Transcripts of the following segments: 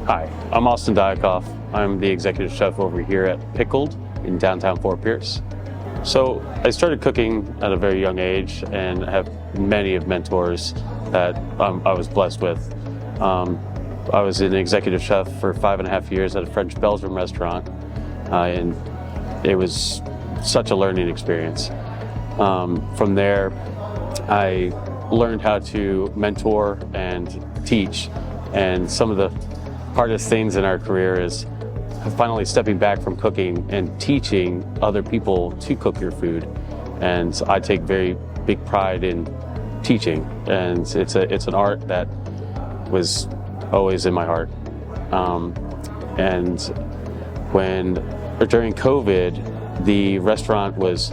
Hi, I'm Austin Dykhoff. I'm the executive chef over here at Pickled in downtown Fort Pierce. So I started cooking at a very young age and have many of mentors that I was blessed with. I was an executive chef for 5.5 years at a French-Belgian restaurant, and it was such a learning experience. From there, I learned how to mentor and teach, and some of the hardest things in our career is finally stepping back from cooking and teaching other people to cook your food. And I take very big pride in teaching, and it's an art that was always in my heart. And during COVID, the restaurant was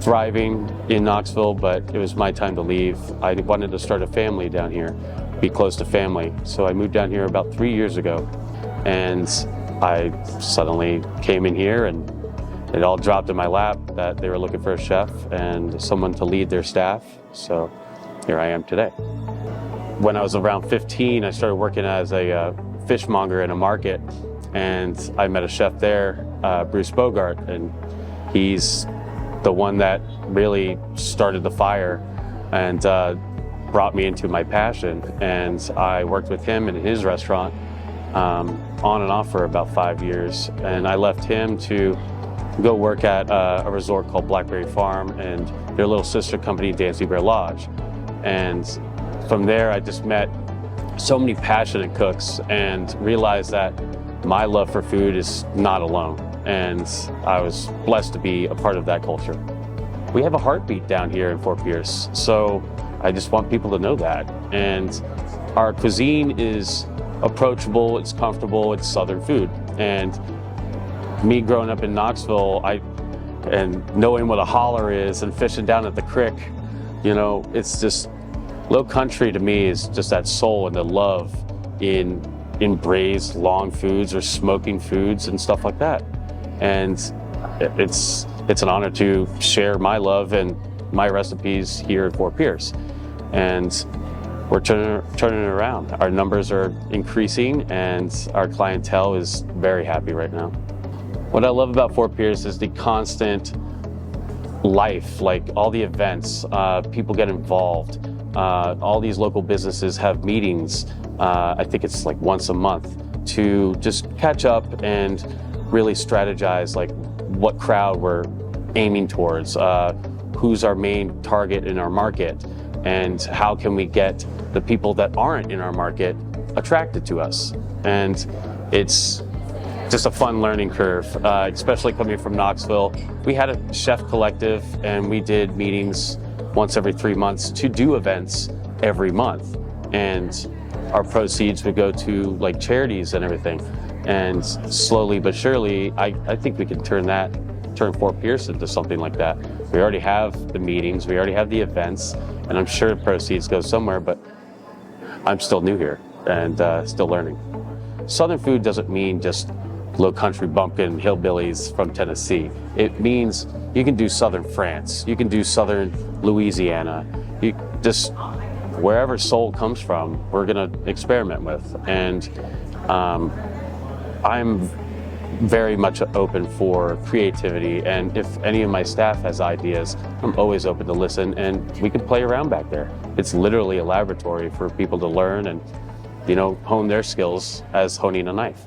thriving in Knoxville, but it was my time to leave. I wanted to start a family down here, be close to family. So I moved down here about 3 years ago, and I suddenly came in here and it all dropped in my lap that they were looking for a chef and someone to lead their staff. So here I am today. When I was around 15, I started working as a fishmonger in a market, and I met a chef there, Bruce Bogart, and he's the one that really started the fire and brought me into my passion. And I worked with him in his restaurant on and off for about 5 years. And I left him to go work at a resort called Blackberry Farm and their little sister company, Dancing Bear Lodge. And from there, I just met so many passionate cooks and realized that my love for food is not alone. And I was blessed to be a part of that culture. We have a heartbeat down here in Fort Pierce, so I just want people to know that. And our cuisine is approachable, it's comfortable, it's Southern food. And me growing up in Knoxville, and knowing what a holler is and fishing down at the creek, you know, it's just, low country to me is just that soul and the love in braised long foods or smoking foods and stuff like that. And it's an honor to share my love and my recipes here at Fort Pierce. And we're turning it around. Our numbers are increasing and our clientele is very happy right now. What I love about Fort Pierce is the constant life, like all the events, people get involved. All these local businesses have meetings, I think it's like once a month, to just catch up and really strategize like what crowd we're aiming towards, who's our main target in our market, and how can we get the people that aren't in our market attracted to us. And it's just a fun learning curve, especially coming from Knoxville. We had a chef collective and we did meetings once every 3 months to do events every month. And our proceeds would go to like charities and everything. And slowly but surely, I think we can turn Fort Pierce into something like that. We already have the meetings, we already have the events, and I'm sure proceeds go somewhere, but I'm still new here and still learning. Southern food doesn't mean just low country bumpkin hillbillies from Tennessee. It means you can do Southern France, you can do Southern Louisiana, you just wherever soul comes from, we're gonna experiment with. And I'm very much open for creativity, and if any of my staff has ideas, I'm always open to listen, and we can play around back there. It's literally a laboratory for people to learn and, you know, hone their skills as honing a knife.